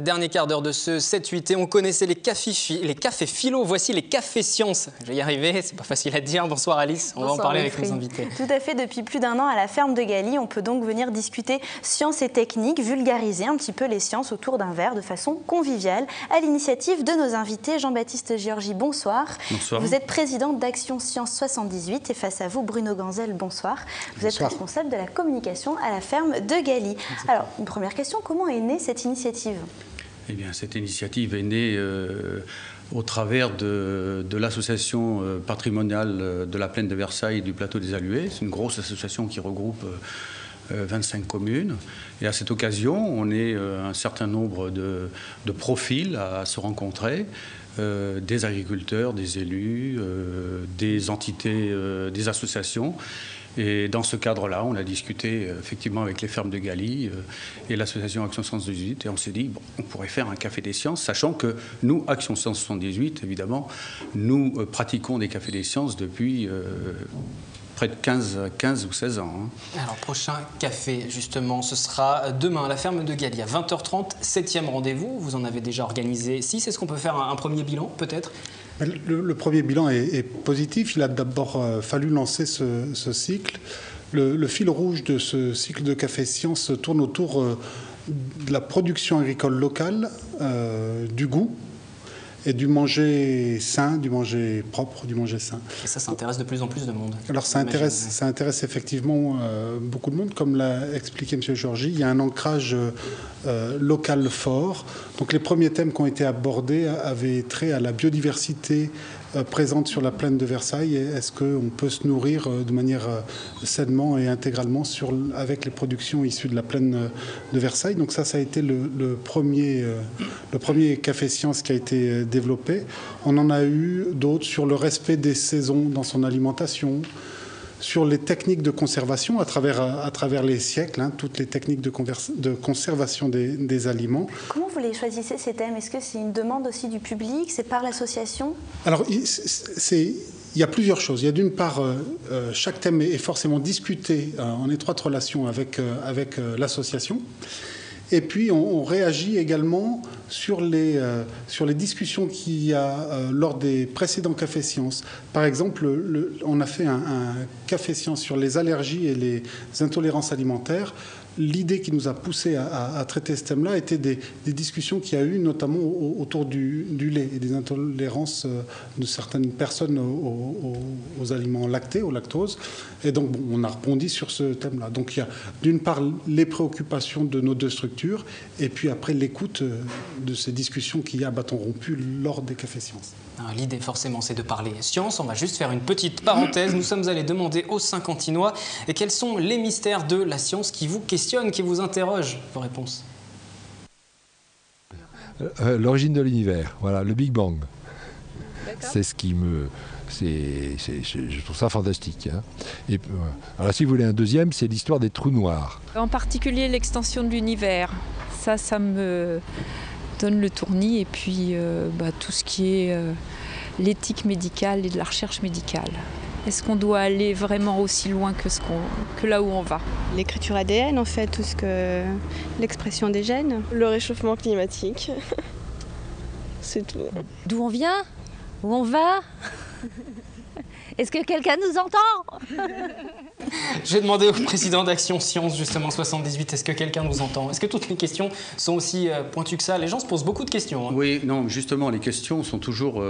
Dernier quart d'heure de ce 7-8 et on connaissait les cafés philo. Voici les cafés sciences. Je vais y arriver, c'est pas facile à dire. Bonsoir Alice, on va en parler avec nos invités. Tout à fait, depuis plus d'un an à la ferme de Galie, on peut donc venir discuter sciences et techniques, vulgariser un petit peu les sciences autour d'un verre de façon conviviale, à l'initiative de nos invités. Jean-Baptiste Giorgi, bonsoir. Bonsoir. Vous êtes président d'Action Science 78 et face à vous, Bruno Ganzel, bonsoir. Vous êtes responsable de la communication à la ferme de Galie. Alors, une première question, comment est née cette initiative ? Eh bien, cette initiative est née au travers de l'association patrimoniale de la plaine de Versailles et du plateau des Alluets. C'est une grosse association qui regroupe 25 communes. Et à cette occasion, on est un certain nombre de profils à se rencontrer. Des agriculteurs, des élus, des entités, des associations. Et dans ce cadre-là, on a discuté effectivement avec les fermes de Galie et l'association Action Science 78 et on s'est dit, bon, on pourrait faire un café des sciences, sachant que nous, Action Science 78, évidemment, nous pratiquons des cafés des sciences depuis près de 15 ou 16 ans. Alors, prochain café, justement, ce sera demain à la ferme de Galie, à 20h30, 7e rendez-vous. Vous en avez déjà organisé 6. Est-ce qu'on peut faire un premier bilan, peut-être ? Le premier bilan est positif. Il a d'abord fallu lancer ce cycle. Le fil rouge de ce cycle de Café Science tourne autour de la production agricole locale, du goût et du manger sain, du manger propre, du manger sain. Et ça intéresse de plus en plus de monde. Alors ça intéresse effectivement beaucoup de monde. Comme l'a expliqué M. Giorgi, il y a un ancrage local fort. Donc les premiers thèmes qui ont été abordés avaient trait à la biodiversité présente sur la plaine de Versailles. Est-ce qu'on peut se nourrir de manière sainement et intégralement avec les productions issues de la plaine de Versailles? Donc ça a été le premier Café Science qui a été développé. On en a eu d'autres sur le respect des saisons dans son alimentation, sur les techniques de conservation à travers les siècles, toutes les techniques de conservation des aliments. Comment vous les choisissez, ces thèmes? Est-ce que c'est une demande aussi du public? C'est par l'association? Alors, il y a plusieurs choses. Il y a d'une part, chaque thème est forcément discuté en étroite relation avec l'association. Et puis, on réagit également sur les discussions qu'il y a lors des précédents Cafés Sciences. Par exemple, on a fait un Café Science sur les allergies et les intolérances alimentaires. L'idée qui nous a poussé à traiter ce thème-là était des discussions qu'il y a eu notamment autour du lait et des intolérances de certaines personnes aux aliments lactés, au lactose. Et donc, on a rebondi sur ce thème-là. Donc, il y a d'une part les préoccupations de nos deux structures et puis après l'écoute de ces discussions qui à bâton rompu lors des Cafés Sciences. L'idée, forcément, c'est de parler science. On va juste faire une petite parenthèse. Nous sommes allés demander aux Saint-Quentinois quels sont les mystères de la science qui vous questionnent, qui vous interrogent. Vos réponses? L'origine de l'univers, voilà, le Big Bang. C'est ce qui me... je trouve ça fantastique. Et, alors si vous voulez un deuxième, c'est l'histoire des trous noirs. En particulier l'extension de l'univers. Ça me donne le tournis. Et puis tout ce qui est l'éthique médicale et de la recherche médicale. Est-ce qu'on doit aller vraiment aussi loin que là où on va? L'écriture ADN, en fait, tout ce que l'expression des gènes. Le réchauffement climatique. C'est tout. D'où on vient? Où on va? Est-ce que quelqu'un nous entend? J'ai demandé au président d'Action Science, justement, 78, est-ce que quelqu'un nous entend? Est-ce que toutes les questions sont aussi pointues que ça? Les gens se posent beaucoup de questions. Oui, non, justement, les questions sont toujours,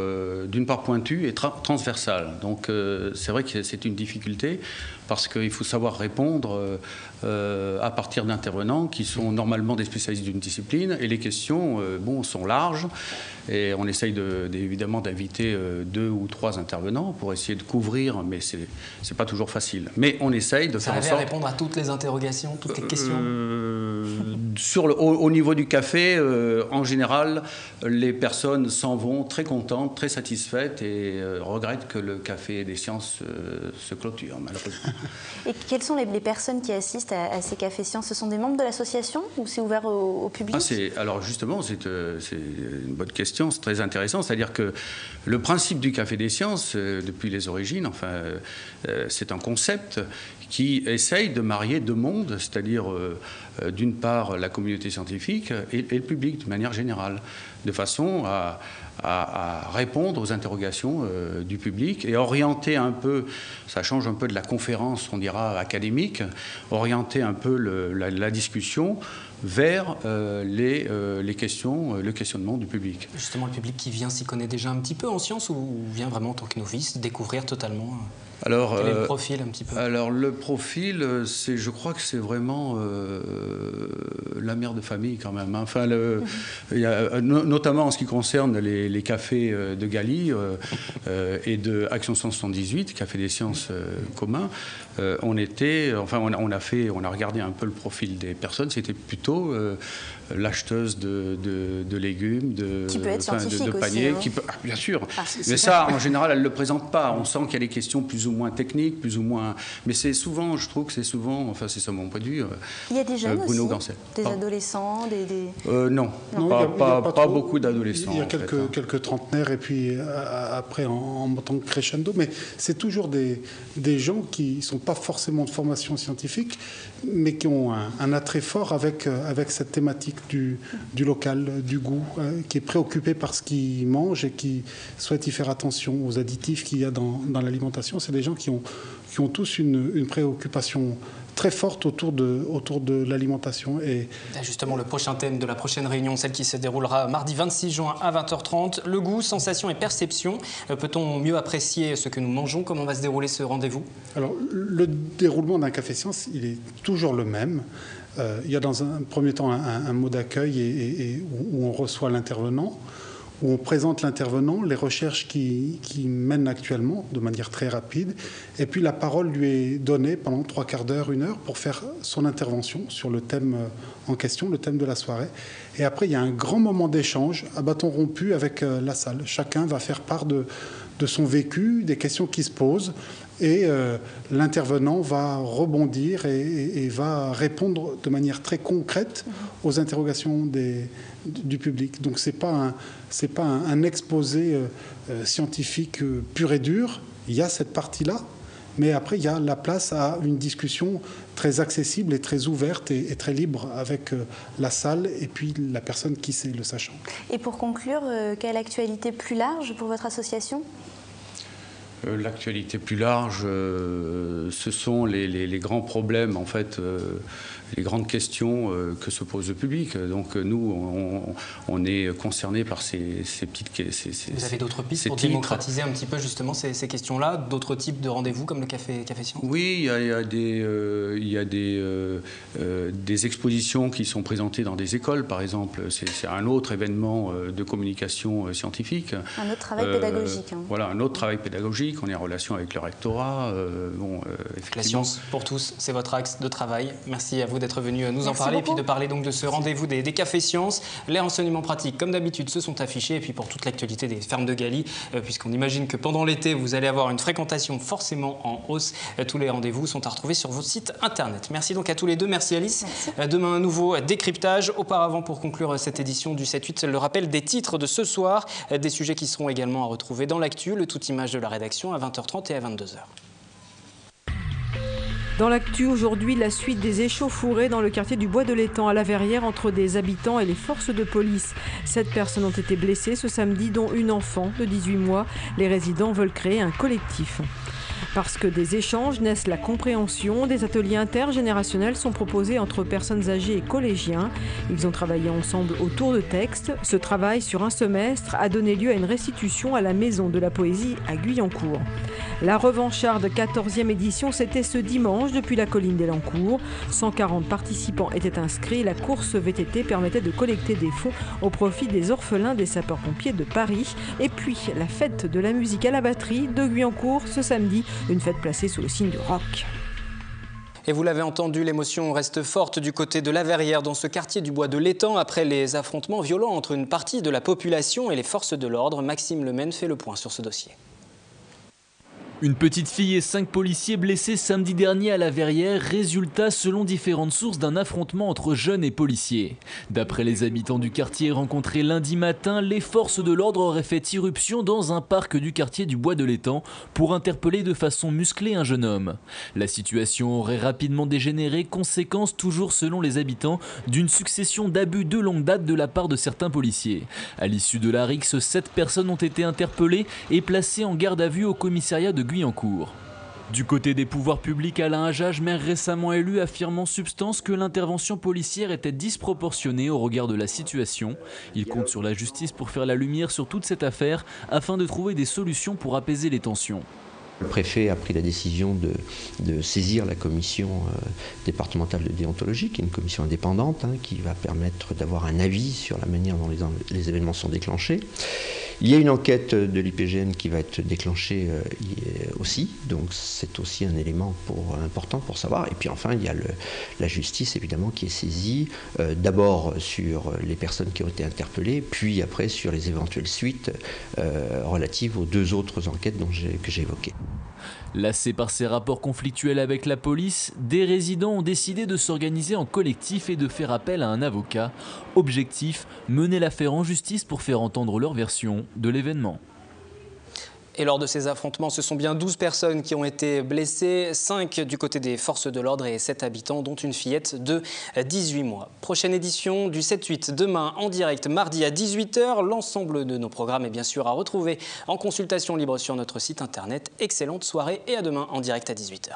d'une part, pointues et transversales. Donc, c'est vrai que c'est une difficulté parce qu'il faut savoir répondre à partir d'intervenants qui sont normalement des spécialistes d'une discipline. Et les questions, sont larges. Et on essaye évidemment d'inviter 2 ou 3 intervenants pour essayer de couvrir, mais c'est pas toujours facile. Mais on essaye de faire en sorte... à répondre à toutes les interrogations, toutes les questions. Au niveau du café, en général, les personnes s'en vont très contentes, très satisfaites et regrettent que le café des sciences se clôture, malheureusement. Et quelles sont les personnes qui assistent à ces cafés sciences? Ce sont des membres de l'association ou c'est ouvert au public? Alors justement, c'est une bonne question, c'est très intéressant. C'est-à-dire que le principe du café des sciences, depuis les origines, c'est un concept qui essaye de marier deux mondes, c'est-à-dire d'une part la communauté scientifique et le public de manière générale, de façon à répondre aux interrogations du public et orienter un peu, ça change un peu de la conférence, on dira, académique, orienter un peu la discussion vers les questions, le questionnement du public. Justement, le public qui vient s'y connaît déjà un petit peu en sciences ou vient vraiment en tant que novice découvrir totalement? Alors, quel est le profil un petit peu? Alors le profil, je crois que c'est vraiment la mère de famille quand même. Hein. Enfin, notamment en ce qui concerne les cafés de Galie et de Action Science 118, Café des sciences communs. On a regardé un peu le profil des personnes. C'était plutôt l'acheteuse de légumes, qui peut être scientifique de paniers, aussi, hein. Bien sûr. Mais ça, en général, elle ne le présente pas. On sent qu'il y a des questions plus ou moins techniques, plus ou moins. Mais c'est souvent, je trouve que c'est souvent, enfin c'est ça mon point de vue. Il y a des jeunes Bruno aussi, Gancel. des adolescents, non, pas beaucoup d'adolescents. Il y a quelques trentenaires et puis après en montant crescendo. Mais c'est toujours des gens qui ne sont pas forcément de formation scientifique, mais qui ont un attrait fort avec cette thématique du local, du goût, qui est préoccupé par ce qu'ils mangent et qui souhaite y faire attention aux additifs qu'il y a dans l'alimentation. C'est des gens qui ont tous une préoccupation très forte autour de l'alimentation. Et justement, le prochain thème de la prochaine réunion, celle qui se déroulera mardi 26 juin à 20h30, le goût, sensation et perception. Peut-on mieux apprécier ce que nous mangeons? Comment va se dérouler ce rendez-vous? Alors, le déroulement d'un café science, il est toujours le même. Il y a dans un premier temps un mot d'accueil et où on reçoit l'intervenant, où on présente l'intervenant, les recherches qui mènent actuellement de manière très rapide, et puis la parole lui est donnée pendant 3/4 d'heure, 1 heure, pour faire son intervention sur le thème en question, le thème de la soirée. Et après, il y a un grand moment d'échange à bâton rompu avec la salle. Chacun va faire part de son vécu, des questions qui se posent, et l'intervenant va rebondir et va répondre de manière très concrète aux interrogations du public. Donc c'est pas un exposé scientifique pur et dur. Il y a cette partie-là, mais après il y a la place à une discussion très accessible et très ouverte et très libre avec la salle et puis la personne qui sait, le sachant. Et pour conclure, quelle actualité plus large pour votre association ? L'actualité plus large, ce sont les grands problèmes, en fait, les grandes questions que se pose le public. Donc nous, on est concernés par ces petites questions. Vous avez d'autres pistes pour démocratiser un petit peu justement ces questions-là, d'autres types de rendez-vous comme le Café Science? Oui, il y a des expositions qui sont présentées dans des écoles, par exemple. C'est un autre événement de communication scientifique. Un autre travail pédagogique. Hein. Voilà, un autre travail pédagogique. On est en relation avec le rectorat. La science pour tous, c'est votre axe de travail. Merci à vous d'être venu nous en parler beaucoup. Et puis de parler donc de ce rendez-vous des cafés sciences. Les renseignements pratiques, comme d'habitude, se sont affichés. Et puis pour toute l'actualité des fermes de Galie, puisqu'on imagine que pendant l'été, vous allez avoir une fréquentation forcément en hausse. Tous les rendez-vous sont à retrouver sur votre site internet. Merci donc à tous les deux. Merci Alice. Merci. Demain, un nouveau décryptage. Auparavant, pour conclure cette édition du 7-8, le rappel des titres de ce soir. Des sujets qui seront également à retrouver dans l'actu. Le tout image de la rédaction à 20h30 et à 22h. Dans l'actu aujourd'hui, la suite des échauffourées dans le quartier du Bois de l'Étang à La Verrière entre des habitants et les forces de police. 7 personnes ont été blessées ce samedi, dont une enfant de 18 mois. Les résidents veulent créer un collectif. Parce que des échanges naissent la compréhension, des ateliers intergénérationnels sont proposés entre personnes âgées et collégiens. Ils ont travaillé ensemble autour de textes. Ce travail sur un semestre a donné lieu à une restitution à la Maison de la Poésie à Guyancourt. La revancharde 14e édition, c'était ce dimanche depuis la colline d'Elancourt. 140 participants étaient inscrits. La course VTT permettait de collecter des fonds au profit des orphelins des sapeurs-pompiers de Paris. Et puis, la fête de la musique à la batterie de Guyancourt ce samedi. Une fête placée sous le signe du rock. Et vous l'avez entendu, l'émotion reste forte du côté de La Verrière, dans ce quartier du Bois de l'Étang, après les affrontements violents entre une partie de la population et les forces de l'ordre. Maxime Lemaine fait le point sur ce dossier. Une petite fille et 5 policiers blessés samedi dernier à la Verrière, résultat selon différentes sources d'un affrontement entre jeunes et policiers. D'après les habitants du quartier rencontrés lundi matin, les forces de l'ordre auraient fait irruption dans un parc du quartier du Bois de l'Étang pour interpeller de façon musclée un jeune homme. La situation aurait rapidement dégénéré, conséquence toujours selon les habitants d'une succession d'abus de longue date de la part de certains policiers. À l'issue de la rixe, 7 personnes ont été interpellées et placées en garde à vue au commissariat de Guyancourt. Du côté des pouvoirs publics, Alain Hajaj, maire récemment élu, affirme en substance que l'intervention policière était disproportionnée au regard de la situation. Il compte sur la justice pour faire la lumière sur toute cette affaire afin de trouver des solutions pour apaiser les tensions. Le préfet a pris la décision de saisir la commission départementale de déontologie, qui est une commission indépendante, qui va permettre d'avoir un avis sur la manière dont les événements sont déclenchés. Il y a une enquête de l'IPGN qui va être déclenchée aussi, donc c'est aussi un élément important pour savoir. Et puis enfin, il y a la justice évidemment qui est saisie, d'abord sur les personnes qui ont été interpellées, puis après sur les éventuelles suites relatives aux 2 autres enquêtes que j'ai évoquées. Lassés par ces rapports conflictuels avec la police, des résidents ont décidé de s'organiser en collectif et de faire appel à un avocat. Objectif, mener l'affaire en justice pour faire entendre leur version de l'événement. Et lors de ces affrontements, ce sont bien 12 personnes qui ont été blessées, 5 du côté des forces de l'ordre et 7 habitants, dont une fillette de 18 mois. Prochaine édition du 7-8, demain en direct, mardi à 18 h. L'ensemble de nos programmes est bien sûr à retrouver en consultation libre sur notre site internet. Excellente soirée et à demain en direct à 18 h.